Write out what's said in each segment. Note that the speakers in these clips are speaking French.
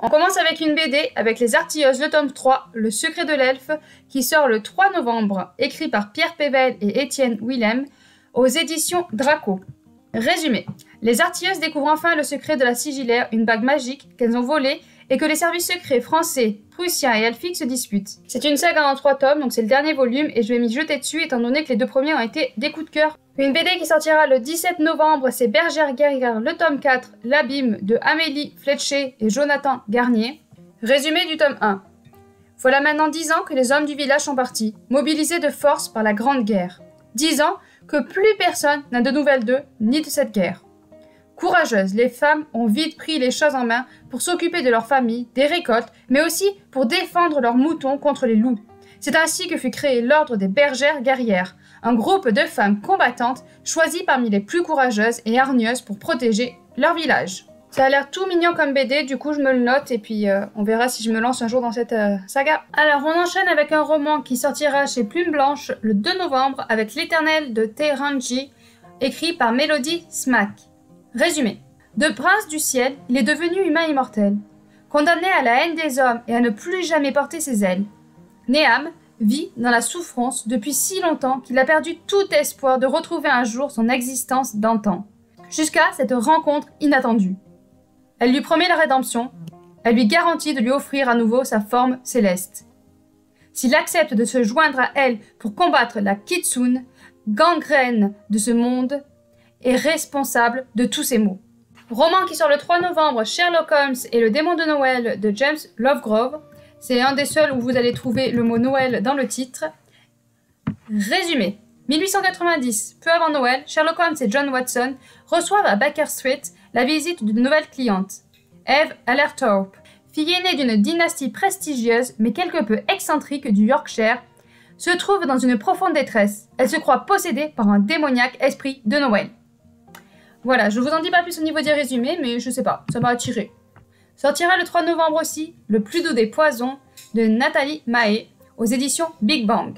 On commence avec une BD avec les Artilleuses, le tome 3, Le secret de l'elfe, qui sort le 3 novembre, écrit par Pierre Pével et Étienne Willem, aux éditions Draco. Résumé. Les Artilleuses découvrent enfin le secret de la sigillaire, une bague magique qu'elles ont volée et que les services secrets français, prussiens et elfiques se disputent. C'est une saga en 3 tomes, donc c'est le dernier volume, et je vais m'y jeter dessus étant donné que les 2 premiers ont été des coups de cœur. Une BD qui sortira le 17 novembre, c'est Bergère guerrière, le tome 4, L'abîme, de Amélie Fletcher et Jonathan Garnier. Résumé du tome 1. Voilà maintenant 10 ans que les hommes du village sont partis, mobilisés de force par la Grande Guerre. 10 ans que plus personne n'a de nouvelles d'eux, ni de cette guerre. Courageuses, les femmes ont vite pris les choses en main pour s'occuper de leur famille, des récoltes, mais aussi pour défendre leurs moutons contre les loups. C'est ainsi que fut créé l'ordre des bergères guerrières, un groupe de femmes combattantes choisies parmi les plus courageuses et hargneuses pour protéger leur village. Ça a l'air tout mignon comme BD, du coup je me le note et puis on verra si je me lance un jour dans cette saga. Alors on enchaîne avec un roman qui sortira chez Plume Blanche le 2 novembre avec L'Éternel de Tehranji, écrit par Mélodie Smack. Résumé. De prince du ciel, il est devenu humain immortel. Condamné à la haine des hommes et à ne plus jamais porter ses ailes, Néam vit dans la souffrance depuis si longtemps qu'il a perdu tout espoir de retrouver un jour son existence d'antan. Jusqu'à cette rencontre inattendue. Elle lui promet la rédemption, elle lui garantit de lui offrir à nouveau sa forme céleste. S'il accepte de se joindre à elle pour combattre la Kitsune, gangrène de ce monde, est responsable de tous ces maux. Roman qui sort le 3 novembre, Sherlock Holmes et le démon de Noël de James Lovegrove. C'est un des seuls où vous allez trouver le mot Noël dans le titre. Résumé. 1890, peu avant Noël, Sherlock Holmes et John Watson reçoivent à Baker Street la visite d'une nouvelle cliente, Eve Allerthorpe, fille aînée d'une dynastie prestigieuse mais quelque peu excentrique du Yorkshire, se trouve dans une profonde détresse. Elle se croit possédée par un démoniaque esprit de Noël. Voilà, je vous en dis pas plus au niveau des résumés, mais je sais pas, ça m'a attiré. Sortira le 3 novembre aussi, Le plus doux des poisons, de Nathalie Mahé, aux éditions Big Bang.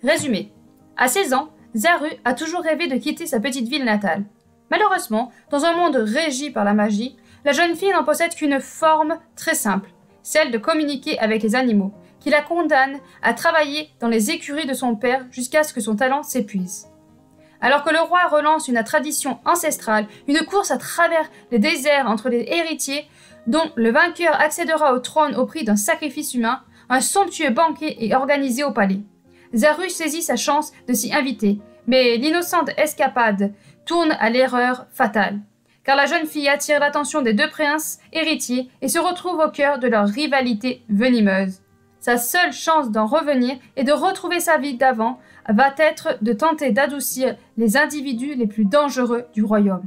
Résumé. À 16 ans, Zaru a toujours rêvé de quitter sa petite ville natale. Malheureusement, dans un monde régi par la magie, la jeune fille n'en possède qu'une forme très simple, celle de communiquer avec les animaux, qui la condamne à travailler dans les écuries de son père jusqu'à ce que son talent s'épuise. Alors que le roi relance une tradition ancestrale, une course à travers les déserts entre les héritiers, dont le vainqueur accédera au trône au prix d'un sacrifice humain, un somptueux banquet est organisé au palais. Zaru saisit sa chance de s'y inviter, mais l'innocente escapade tourne à l'erreur fatale, car la jeune fille attire l'attention des 2 princes héritiers et se retrouve au cœur de leur rivalité venimeuse. Sa seule chance d'en revenir et de retrouver sa vie d'avant va être de tenter d'adoucir les individus les plus dangereux du royaume.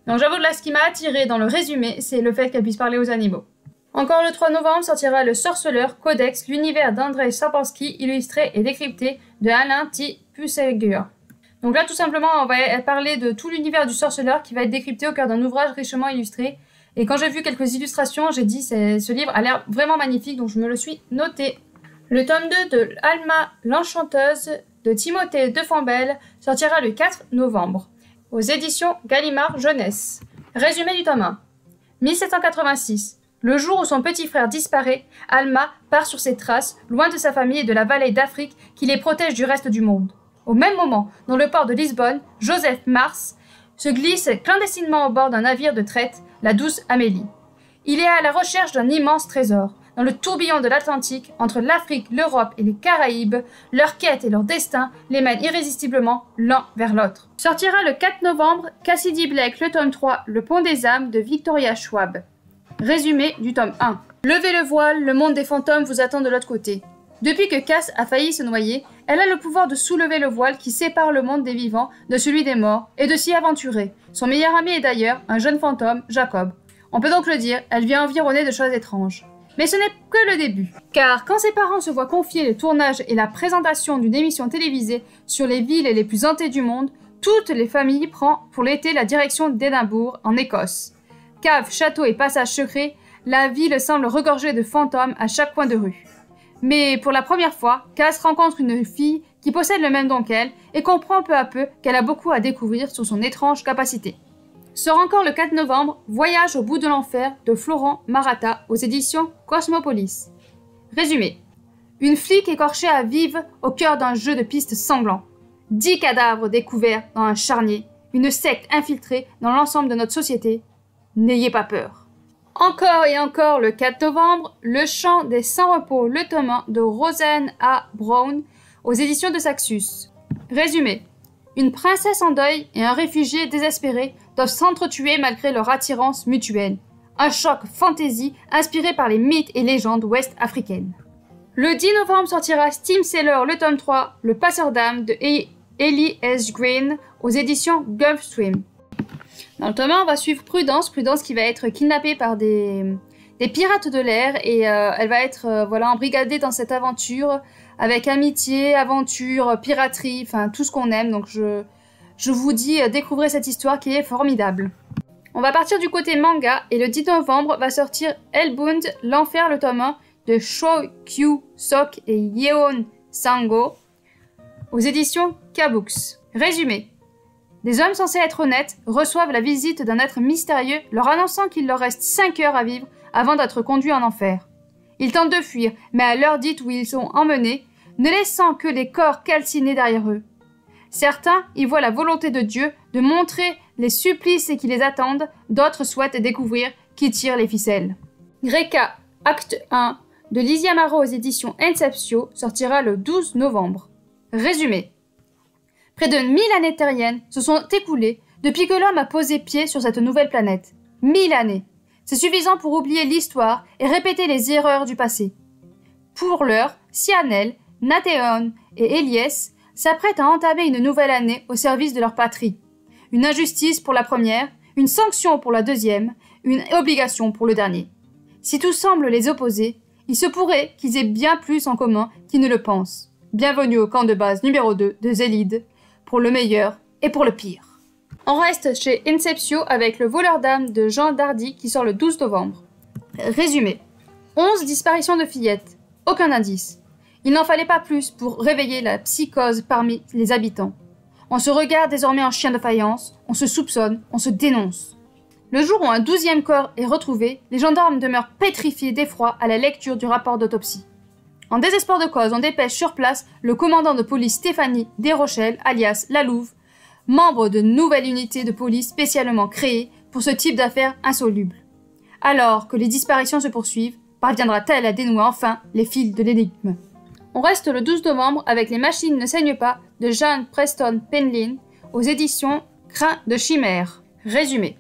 Donc j'avoue que là, ce qui m'a attiré dans le résumé, c'est le fait qu'elle puisse parler aux animaux. Encore le 3 novembre sortira Le Sorceleur, Codex, l'univers d'Andrzej Sapkowski, illustré et décrypté de Alain T. Pusseguer. Donc là, tout simplement, on va parler de tout l'univers du Sorceleur qui va être décrypté au cœur d'un ouvrage richement illustré. Et quand j'ai vu quelques illustrations, j'ai dit ce livre a l'air vraiment magnifique, donc je me le suis noté. Le tome 2 de Alma l'Enchanteuse de Timothée Defambelle sortira le 4 novembre, aux éditions Gallimard Jeunesse. Résumé du tome 1. 1786. Le jour où son petit frère disparaît, Alma part sur ses traces, loin de sa famille et de la vallée d'Afrique qui les protège du reste du monde. Au même moment, dans le port de Lisbonne, Joseph Mars se glisse clandestinement au bord d'un navire de traite, la douce Amélie. Il est à la recherche d'un immense trésor. Dans le tourbillon de l'Atlantique, entre l'Afrique, l'Europe et les Caraïbes, leur quête et leur destin les mènent irrésistiblement l'un vers l'autre. Sortira le 4 novembre, Cassidy Blake, le tome 3, Le Pont des âmes de Victoria Schwab. Résumé du tome 1. Levez le voile, le monde des fantômes vous attend de l'autre côté. Depuis que Cass a failli se noyer, elle a le pouvoir de soulever le voile qui sépare le monde des vivants de celui des morts et de s'y aventurer. Son meilleur ami est d'ailleurs un jeune fantôme, Jacob. On peut donc le dire, elle vient environner de choses étranges. Mais ce n'est que le début. Car quand ses parents se voient confier le tournage et la présentation d'une émission télévisée sur les villes les plus hantées du monde, toutes les familles prennent pour l'été la direction d'Édimbourg, en Écosse. Caves, châteaux et passages secrets, la ville semble regorger de fantômes à chaque coin de rue. Mais pour la première fois, Cass rencontre une fille qui possède le même don qu'elle et comprend peu à peu qu'elle a beaucoup à découvrir sur son étrange capacité. Sort encore le 4 novembre, Voyage au bout de l'enfer de Florent Maratta aux éditions Cosmopolis. Résumé. Une flic écorchée à vif au cœur d'un jeu de pistes sanglant. 10 cadavres découverts dans un charnier. Une secte infiltrée dans l'ensemble de notre société. N'ayez pas peur. Encore et encore le 4 novembre, Le chant des sans-repos, le tome 1 de Roseanne A. Brown aux éditions de Saxus. Résumé. Une princesse en deuil et un réfugié désespéré doivent s'entretuer malgré leur attirance mutuelle. Un choc fantasy inspiré par les mythes et légendes ouest-africaines. Le 10 novembre sortira Steam Sailor le tome 3, Le passeur d'âme de Ellie S. Green aux éditions Gulfstream. Dans le tome 1, on va suivre Prudence qui va être kidnappée par des pirates de l'air et elle va être embrigadée dans cette aventure avec amitié, aventure, piraterie, enfin tout ce qu'on aime. Donc je vous dis, découvrez cette histoire qui est formidable. On va partir du côté manga et le 10 novembre va sortir Hellbound, l'enfer le tome 1 de Sho Kyu-sok et Yeon Sang-go aux éditions K-Books. Résumé. Des hommes censés être honnêtes reçoivent la visite d'un être mystérieux leur annonçant qu'il leur reste 5 heures à vivre avant d'être conduits en enfer. Ils tentent de fuir, mais à l'heure dite où ils sont emmenés, ne laissant que les corps calcinés derrière eux. Certains y voient la volonté de Dieu de montrer les supplices qui les attendent, d'autres souhaitent découvrir qui tire les ficelles. Greka, acte 1 de Lizzie Amaro aux éditions Inceptio sortira le 12 novembre. Résumé. Près de 1000 années terriennes se sont écoulées depuis que l'homme a posé pied sur cette nouvelle planète. 1000 années. C'est suffisant pour oublier l'histoire et répéter les erreurs du passé. Pour l'heure, Cyanel, Nathéon et Éliès s'apprêtent à entamer une nouvelle année au service de leur patrie. Une injustice pour la première, une sanction pour la deuxième, une obligation pour le dernier. Si tout semble les opposer, il se pourrait qu'ils aient bien plus en commun qu'ils ne le pensent. Bienvenue au camp de base numéro 2 de Zélide, pour le meilleur et pour le pire. On reste chez Inceptio avec Le voleur d'âme de Jean Dardy qui sort le 12 novembre. Résumé. 11 disparitions de fillettes. Aucun indice. Il n'en fallait pas plus pour réveiller la psychose parmi les habitants. On se regarde désormais en chien de faïence, on se soupçonne, on se dénonce. Le jour où un 12e corps est retrouvé, les gendarmes demeurent pétrifiés d'effroi à la lecture du rapport d'autopsie. En désespoir de cause, on dépêche sur place le commandant de police Stéphanie Desrochelles, alias La Louve, membre de nouvelle unité de police spécialement créée pour ce type d'affaires insolubles. Alors que les disparitions se poursuivent, parviendra-t-elle à dénouer enfin les fils de l'énigme? On reste le 12 novembre avec Les machines ne saignent pas de Jean Preston Penlin aux éditions Crin de Chimère. Résumé.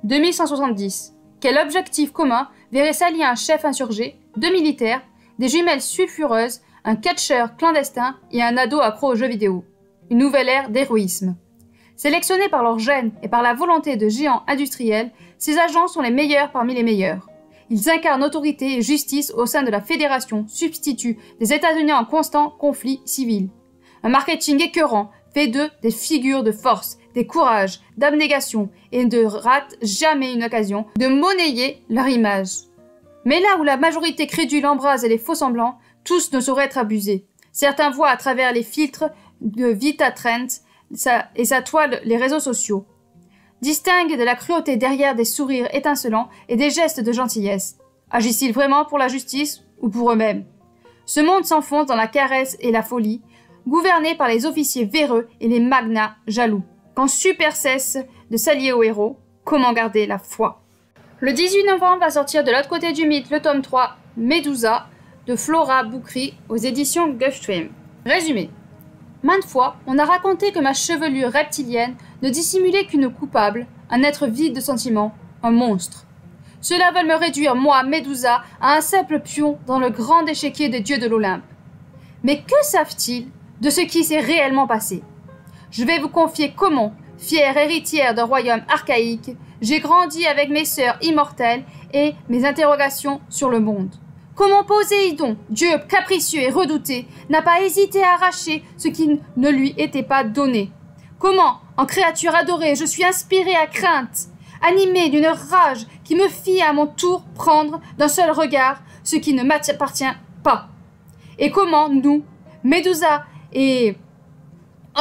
2170. Quel objectif commun verrait s'allier un chef insurgé, 2 militaires, des jumelles sulfureuses, un catcheur clandestin et un ado accro aux jeux vidéo. Une nouvelle ère d'héroïsme. Sélectionnés par leur gène et par la volonté de géants industriels, ces agents sont les meilleurs parmi les meilleurs. Ils incarnent autorité et justice au sein de la Fédération substitut des États-Unis en constant conflit civil. Un marketing écœurant fait d'eux des figures de force, des courages, d'abnégation et ne rate jamais une occasion de monnayer leur image. Mais là où la majorité crédule embrase les faux-semblants, tous ne sauraient être abusés. Certains voient à travers les filtres de Vita Trent et sa toile les réseaux sociaux. Distinguent de la cruauté derrière des sourires étincelants et des gestes de gentillesse. Agissent-ils vraiment pour la justice ou pour eux-mêmes? Ce monde s'enfonce dans la caresse et la folie, gouverné par les officiers véreux et les magnats jaloux. Quand Super cesse de s'allier aux héros, comment garder la foi? Le 18 novembre va sortir de l'autre côté du mythe le tome 3, Medusa, de Flora Boukri aux éditions Gulfstream. Résumé. Maintes fois, on a raconté que ma chevelure reptilienne ne dissimulait qu'une coupable, un être vide de sentiments, un monstre. Ceux-là veulent me réduire, moi, Medusa, à un simple pion dans le grand échiquier des dieux de l'Olympe. Mais que savent-ils de ce qui s'est réellement passé? Je vais vous confier comment, fière héritière d'un royaume archaïque, j'ai grandi avec mes sœurs immortelles et mes interrogations sur le monde. Comment Poséidon, dieu capricieux et redouté, n'a pas hésité à arracher ce qui ne lui était pas donné? Comment, en créature adorée, je suis inspirée à crainte, animée d'une rage qui me fit à mon tour prendre d'un seul regard ce qui ne m'appartient pas? Et comment nous, Médusa et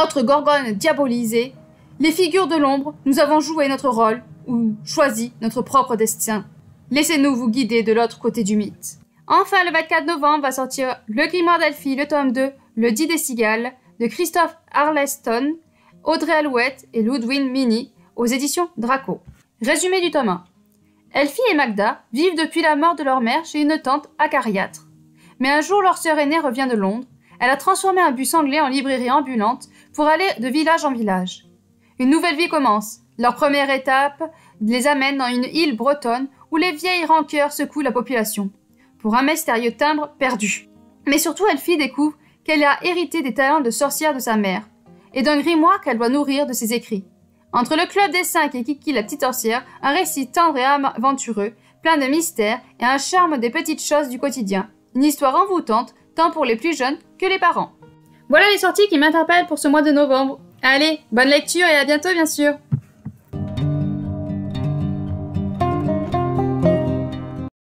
autres gorgones diabolisées, les figures de l'ombre, nous avons joué notre rôle ou choisi notre propre destin. Laissez-nous vous guider de l'autre côté du mythe. Enfin, le 24 novembre va sortir Le Grimoire d'Elphie, le tome 2, Le Did des Cigales, de Christophe Arleston, Audrey Alouette et Ludwig Mini, aux éditions Draco. Résumé du tome 1. Elphie et Magda vivent depuis la mort de leur mère chez une tante acariâtre. Mais un jour, leur sœur aînée revient de Londres. Elle a transformé un bus anglais en librairie ambulante pour aller de village en village. Une nouvelle vie commence. Leur première étape les amène dans une île bretonne où les vieilles rancœurs secouent la population, pour un mystérieux timbre perdu. Mais surtout, Elphie découvre qu'elle a hérité des talents de sorcière de sa mère, et d'un grimoire qu'elle doit nourrir de ses écrits. Entre le Club des 5 et Kiki la petite sorcière, un récit tendre et aventureux, plein de mystères et un charme des petites choses du quotidien. Une histoire envoûtante, tant pour les plus jeunes que les parents. Voilà les sorties qui m'interpellent pour ce mois de novembre. Allez, bonne lecture et à bientôt bien sûr.